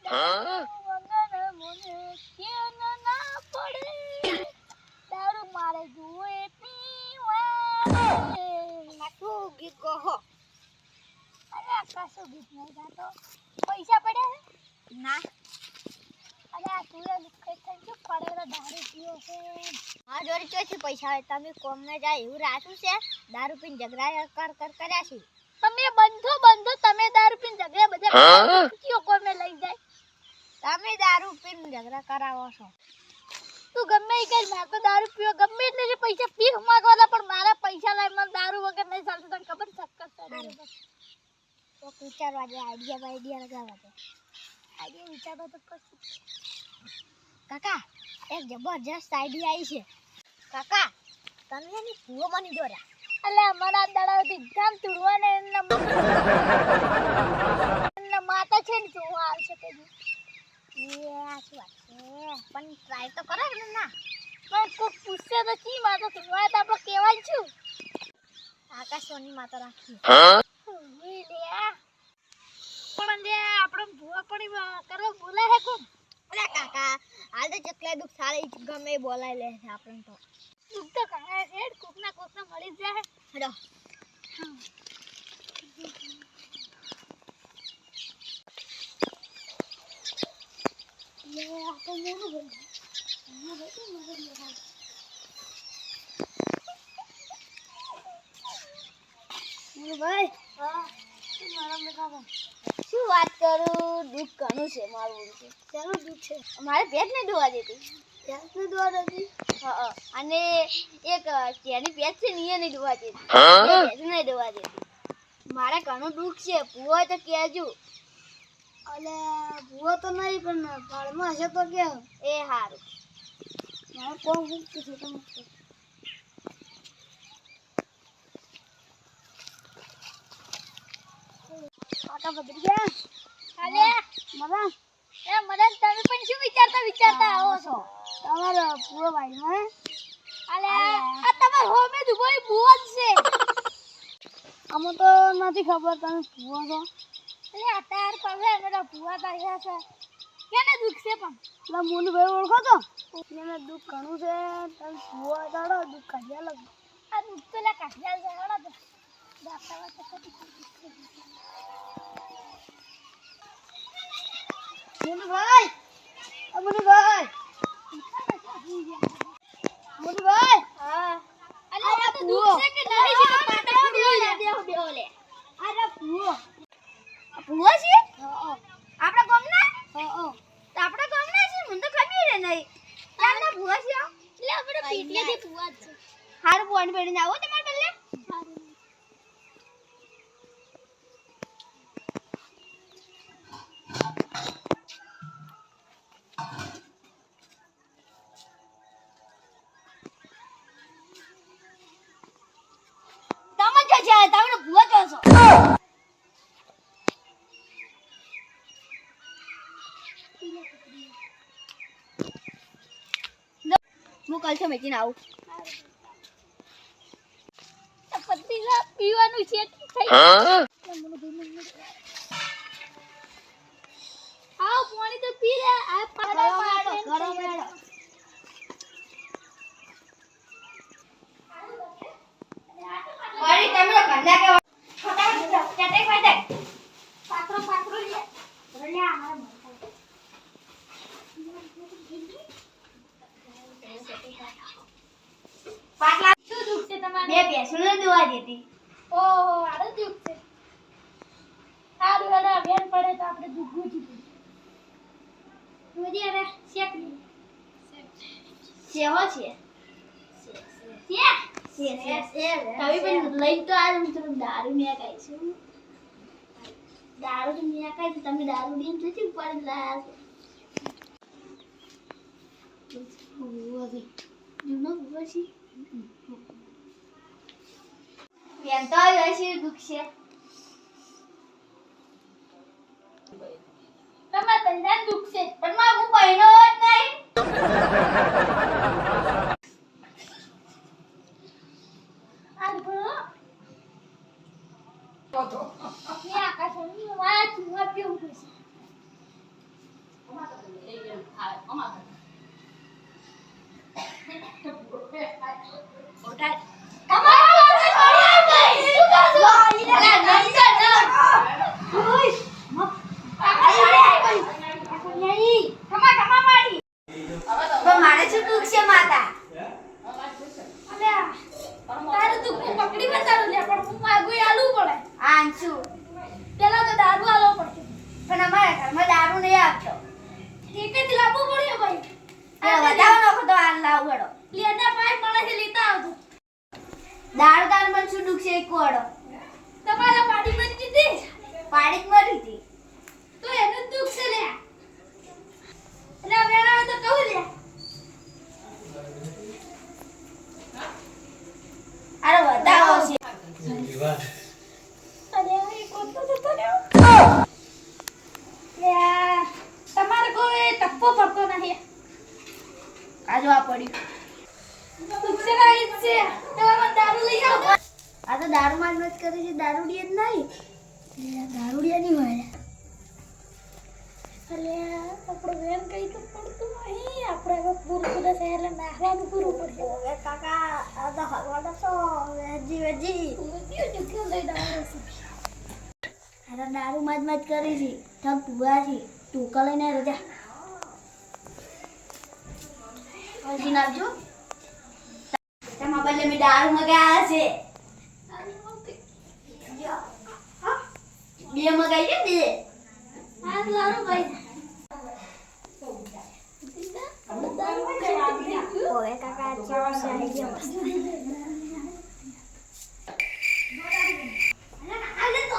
વગર મને કેન ના પડે તારું મારે જુએ પીવાને આટલું ગીત કહો અરે આકાશો ગીત નહીં ગાતો પૈસા પડ્યા ના અરે આ તું લુખે થઈ શું પડેલો દારૂ પીયો છે આ જોડી ચોથી પૈસા હોય તમે કોમ ને જાય એવું રાખ્યું છે દારૂ પીને ઝઘડા કર્યા છે તમે બંધો તમે દારૂ પીને ઝઘડા બધા કયો કોમે લઈ જાય તમે દારૂ પીને ઝઘડા કરાવો છો તું ગમે એ કર મેં તો દારૂ પીવો ગમે એટલે જે પૈસા પી માંગવાના પણ મારા પૈસા લાય મને દારૂ વગર નહીં ચાલતું તને ખબર ચક્કર ચડે તો વિચારવા દે આઈડિયા લગાવવા દે આઈડિયા વિચારવા તો કશું કાકા એક જબરજસ્ત આઈડિયા આવી છે કાકા તમે એની ભૂવો બની દોરા અલે અમારા દાડાથી ગામ તુડવાને એના માતા છે ને જોવા આવશે તે એ આ શું વાત છે પણ ટ્રાય તો કરો ને ના પણ કોઈ પૂછશે તો કી માતા તુડવા તો આપણે કહેવાય છું આકાશવાણી માતા રાખી પણ લે આપણે ભૂવા પડી કરવા બોલાય હે કોમ અરે કાકા હાલ તો જેટલા દુખ સારી ગમે બોલાય લે છે આપણે તો દુખ તો કાંઈ છે કોકના મળી જાય હેડો લે આ તો મોનું ભાઈ હા મારા મેકા શું વાત કરું દુઃખ ઘણું છે મારું છે ચાલું દુઃખ છે મારે ભેટ નહીં દોવા દેતી હા અને એક જેની ભેટ છે ને એ નહીં દોવા દેતી ભેટ નહીં દોવા દેતી મારે ઘણું દુઃખ છે ભૂવો તો કહેજો અલે ભૂવો તો નહીં પણ ભાડમાં હશે તો કે એ સારું મારે કોણ દુઃખ છે તમે કાકા બદલી ગયા હાલે મદન તમે પણ શું વિચારતા આવો છો તમારો પૂરો ભાઈ હાલે આ તમાર હોમે દુબઈ ભૂવો છે અમો તો નથી ખબર તમે ભૂવો છો એટલે અત્યાર પાસે મેરા ભૂવા તાર્યા છે કેને દુખ છે પણ એટલે મોનું ભાઈ ઓળખો છો એને દુખ ઘણું છે તમે ભૂવો તાડો દુખ કાઢ્યા લાગ આ દુખ તો લે કાઢ્યા છે હળો દાખલા તો મુનુભાઈ હા અરે આ તો દુખ છે કે નહીં છે તો પાટા ખુલી બેહો લે અરે ભૂવો છે હા આપડા ગામના હા તો આપડા ગામના છે મને તો ખબર નહીં તારના ભૂવો છે એટલે આપણે પીટલેથી ભૂવા છે હારું બોન બેડીને આવો તમાર બલ્લે હારું તમે ભૂવો છો હું કલ છે મેચીને આવું પત્રીલા પીવાનું છે થઈ આવ પાણી તો પી લે આ પાડા ગરમ મેડો વારી તમે કન્યા કે છોટા ચટે ખાઈ દે પાત્રો લે રલ્યા અમાર પાટલા શું દુખ છે તમારે બે બેસુને દોવા દેતી ઓહો આડો દુખ છે સારું એડા વેન પડે તો આપણે દુખ ગુજી મુજી હવે શેક લે સેવો છે તમે પણ લઈ તો આ મિત્રો દારૂ ને કાઈ છે દારૂ તો મિયા કાઈ છે તમે દારૂ લઈને જતી ઉપર લાયા છો ઓવે જુનો બસી બેન તો હશે દુખ છે તમાર બંધાન દુખ છે પણ માં હું બહેનો જ નહીં મારે શું દુખ છે માતા તારું દુઃખ પકડી બતાવું લે પણ હું માગું આલું પડે આંચુ પેલા તો દારૂ આલો પડશે પણ અમારા ઘરમાં દારૂ નહીં આવતો ઠીકેથી લાવવું પડે ભાઈ વધાવો નાખો તો આ લાવ વડો લેના પાઇપ મળે છે લેતા આવજો દારૂ દારૂ માં શું દુખ છે એક વડો તમારા પાડી મરી દીધી પાડી જ મરી હતી તો એનું જ દુઃખ છે લે એટલે વેણા તો કહું લે અરે વધાવો છે અરે એ કોતો તો લે તમારે કોઈ ટપ્પો પડતો નહીં આ જો આ પડ્યું દુઃખ છે ના ઈજ છે તમારે દારૂ લઈ આવો આ તો દારૂ માં જ મત કરી છે દારૂડિયા જ નહીં દારૂડિયા નહીં હોય અલે આપણો વેન કઈ તો પડતું નહીં આપણે હવે પૂરું પૂરા શહેર નાખવાનું પૂરું પડશે ઓવે કાકા આ તો હલવાડો છો વેજી વેજી કેમ લઈ દારૂ છે આ તો દારૂ માં જ મત કરી છે તમ પુઆ છે ટૂંકા લઈને રજા હજી નાખજો તમારા બદલે મેં દારૂ મગાયા છે બે મગાઈ છે બે આ લારો ભાઈ ઓવે કાકા ચાલો સારી ગયો અલે તો